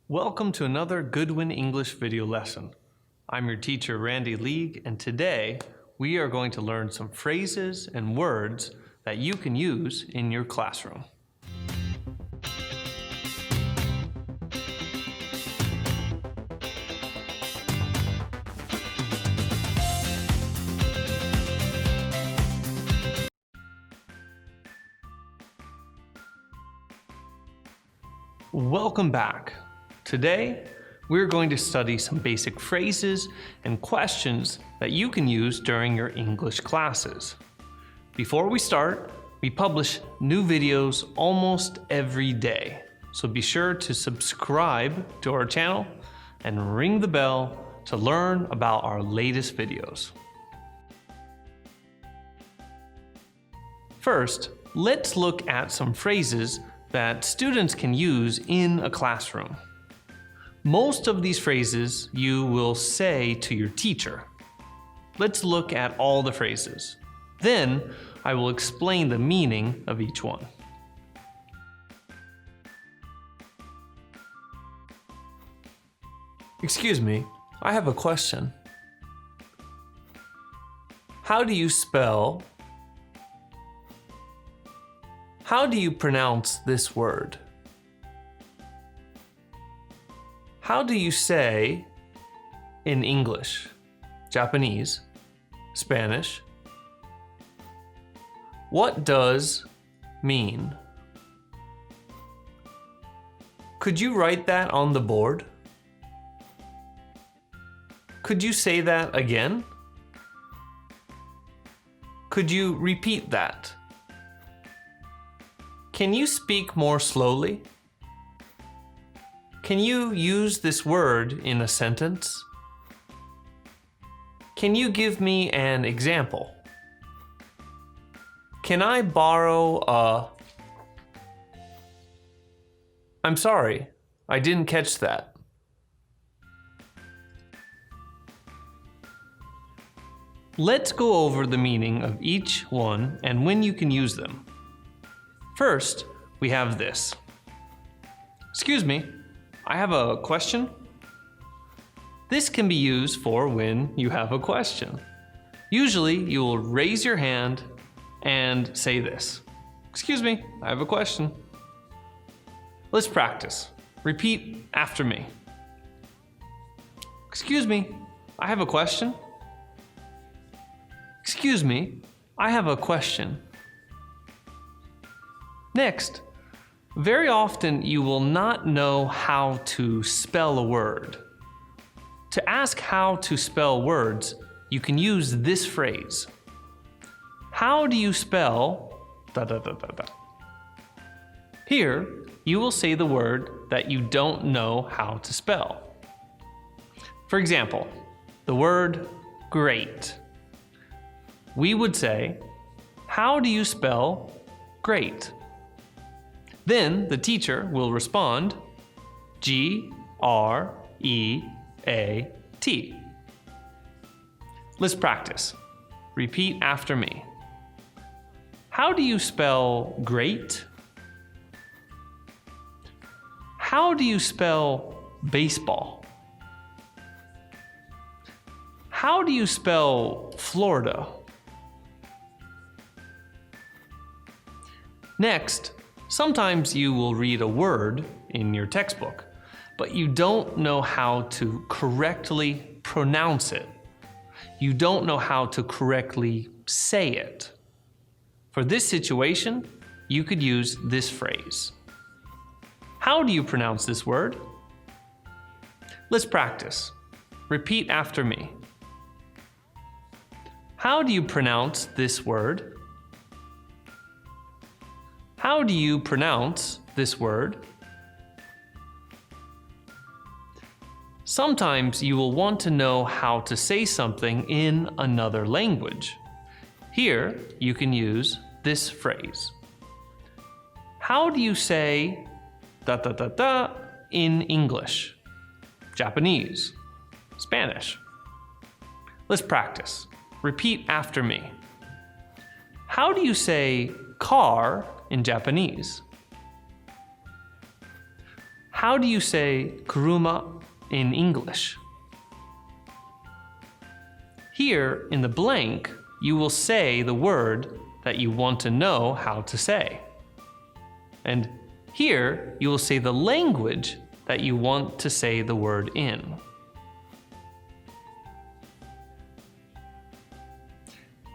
Welcome to another Goodwin English video lesson. I'm your teacher, Randy League, and today we are going to learn some phrases and words that you can use in your classroom. Welcome back. Today, we're going to study some basic phrases and questions that you can use during your English classes. Before we start, we publish new videos almost every day, so be sure to subscribe to our channel and ring the bell to learn about our latest videos. First, let's look at some phrases that students can use in a classroom. Most of these phrases you will say to your teacher. Let's look at all the phrases. Then I will explain the meaning of each one. Excuse me, I have a question. How do you pronounce this word? How do you say in English, Japanese, Spanish? What does mean? Could you write that on the board? Could you say that again? Could you repeat that? Can you speak more slowly? Can you use this word in a sentence? Can you give me an example? Can I borrow a... I'm sorry, I didn't catch that. Let's go over the meaning of each one and when you can use them. First, we have this. Excuse me, I have a question. This can be used for when you have a question. Usually, you will raise your hand and say this. Excuse me, I have a question. Let's practice. Repeat after me. Excuse me, I have a question. Excuse me, I have a question. Next, very often you will not know how to spell a word. To ask how to spell words, you can use this phrase. How do you spell ... Here, you will say the word that you don't know how to spell. For example, the word great. We would say, how do you spell great? Then the teacher will respond, G-R-E-A-T. Let's practice. Repeat after me. How do you spell great? How do you spell baseball? How do you spell Florida? Next, sometimes you will read a word in your textbook, but you don't know how to correctly pronounce it. You don't know how to correctly say it. For this situation, you could use this phrase. How do you pronounce this word? Let's practice. Repeat after me. How do you pronounce this word? How do you pronounce this word? Sometimes you will want to know how to say something in another language. Here, you can use this phrase. How do you say in English, Japanese, Spanish? Let's practice. Repeat after me. How do you say car in Japanese? How do you say kuruma in English? Here in the blank, you will say the word that you want to know how to say. And here, you will say the language that you want to say the word in.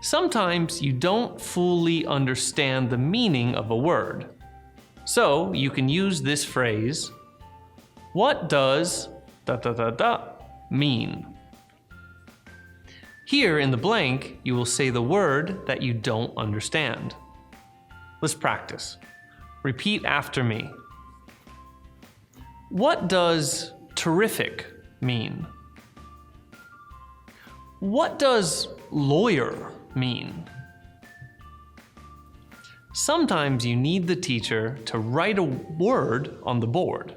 Sometimes you don't fully understand the meaning of a word. So you can use this phrase, what does ... mean? Here in the blank, you will say the word that you don't understand. Let's practice. Repeat after me. What does terrific mean? What does lawyer mean? Sometimes you need the teacher to write a word on the board.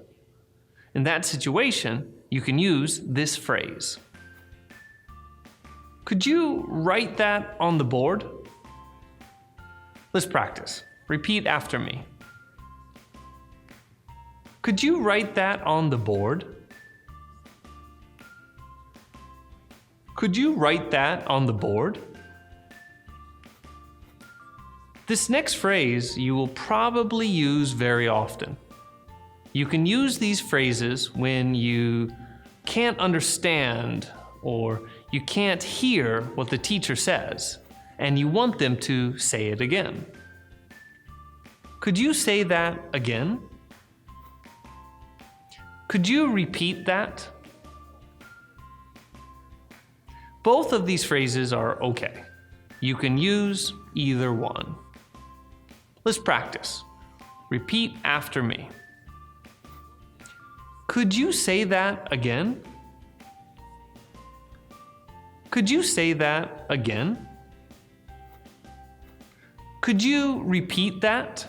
In that situation, you can use this phrase. Could you write that on the board? Let's practice. Repeat after me. Could you write that on the board? Could you write that on the board? This next phrase you will probably use very often. You can use these phrases when you can't understand or you can't hear what the teacher says, and you want them to say it again. Could you say that again? Could you repeat that? Both of these phrases are okay. You can use either one. Let's practice. Repeat after me. Could you say that again? Could you say that again? Could you repeat that?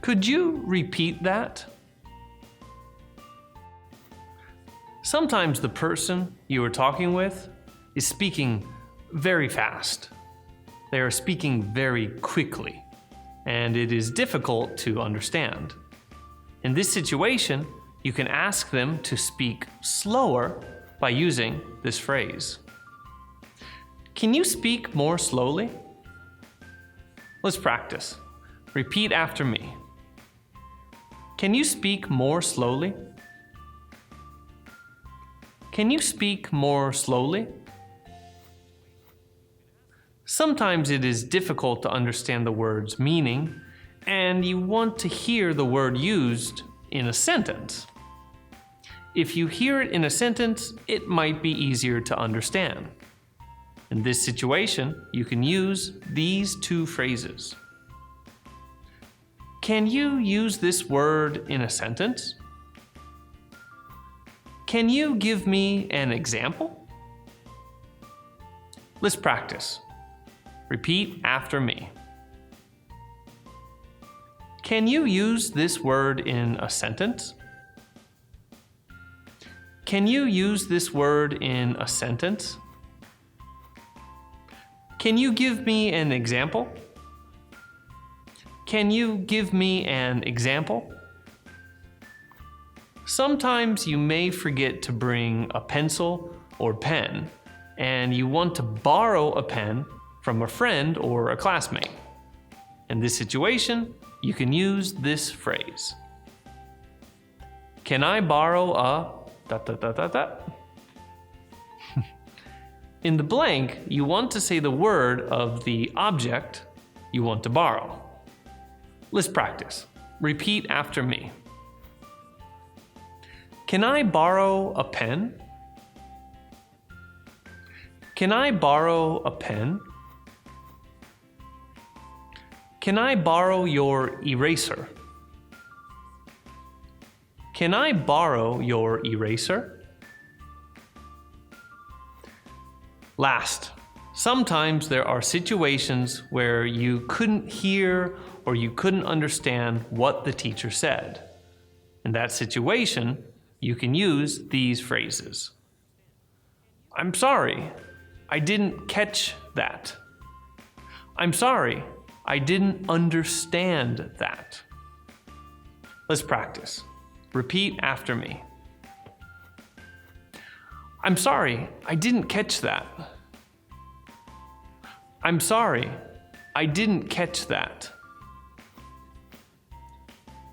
Could you repeat that? Sometimes the person you are talking with is speaking very fast. They are speaking very quickly, and it is difficult to understand. In this situation, you can ask them to speak slower by using this phrase. Can you speak more slowly? Let's practice. Repeat after me. Can you speak more slowly? Can you speak more slowly? Sometimes it is difficult to understand the word's meaning, and you want to hear the word used in a sentence. If you hear it in a sentence, it might be easier to understand. In this situation, you can use these two phrases. Can you use this word in a sentence? Can you give me an example? Let's practice. Repeat after me. Can you use this word in a sentence? Can you use this word in a sentence? Can you give me an example? Can you give me an example? Sometimes you may forget to bring a pencil or pen, and you want to borrow a pen from a friend or a classmate. In this situation, you can use this phrase. Can I borrow a ... In the blank, you want to say the word of the object you want to borrow. Let's practice. Repeat after me. Can I borrow a pen? Can I borrow a pen? Can I borrow your eraser? Can I borrow your eraser? Last, sometimes there are situations where you couldn't hear or you couldn't understand what the teacher said. In that situation, you can use these phrases. I'm sorry, I didn't catch that. I'm sorry, I didn't understand that. Let's practice. Repeat after me. I'm sorry, I didn't catch that. I'm sorry, I didn't catch that.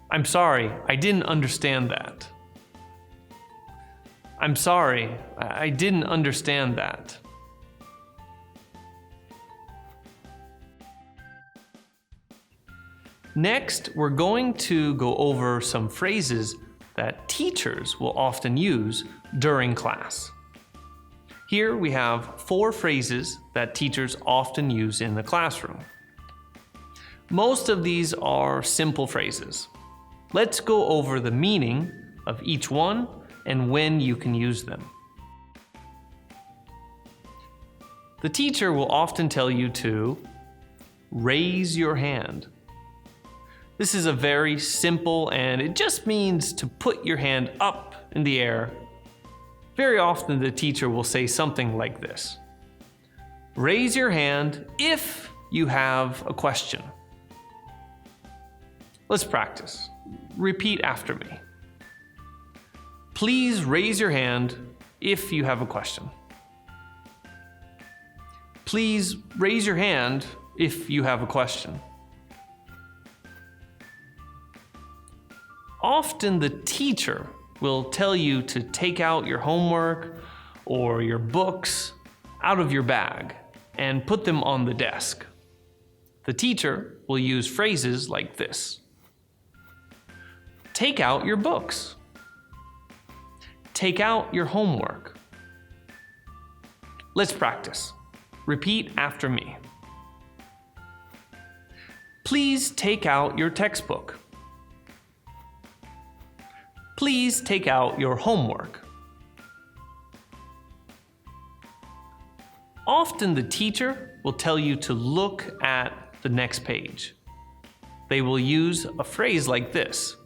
I'm sorry, I didn't understand that. I'm sorry, I didn't understand that. Next, we're going to go over some phrases that teachers will often use during class. Here we have 4 phrases that teachers often use in the classroom. Most of these are simple phrases. Let's go over the meaning of each one and when you can use them. The teacher will often tell you to raise your hand. This is a very simple and it just means to put your hand up in the air. Very often the teacher will say something like this. Raise your hand if you have a question. Let's practice. Repeat after me. Please raise your hand if you have a question. Please raise your hand if you have a question. Often the teacher will tell you to take out your homework or your books out of your bag and put them on the desk. The teacher will use phrases like this. Take out your books. Take out your homework. Let's practice. Repeat after me. Please take out your textbook. Please take out your homework. Often the teacher will tell you to look at the next page. They will use a phrase like this.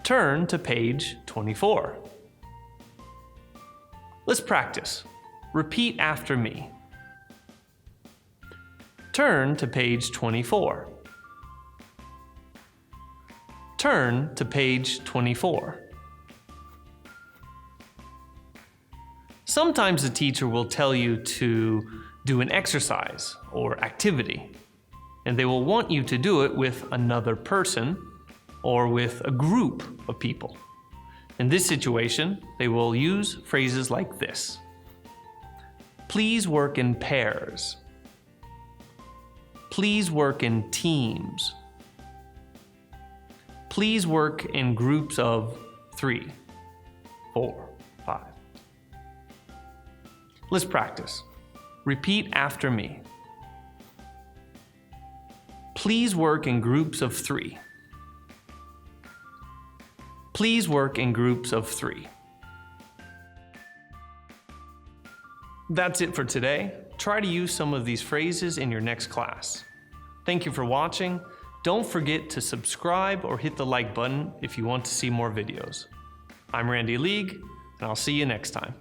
Turn to page 24. Let's practice. Repeat after me. Turn to page 24. Turn to page 24. Sometimes the teacher will tell you to do an exercise or activity, and they will want you to do it with another person or with a group of people. In this situation, they will use phrases like this. Please work in pairs. Please work in teams. Please work in groups of 3, 4, 5. Let's practice. Repeat after me. Please work in groups of 3. Please work in groups of 3. That's it for today. Try to use some of these phrases in your next class. Thank you for watching. Don't forget to subscribe or hit the like button if you want to see more videos. I'm Randy League, and I'll see you next time.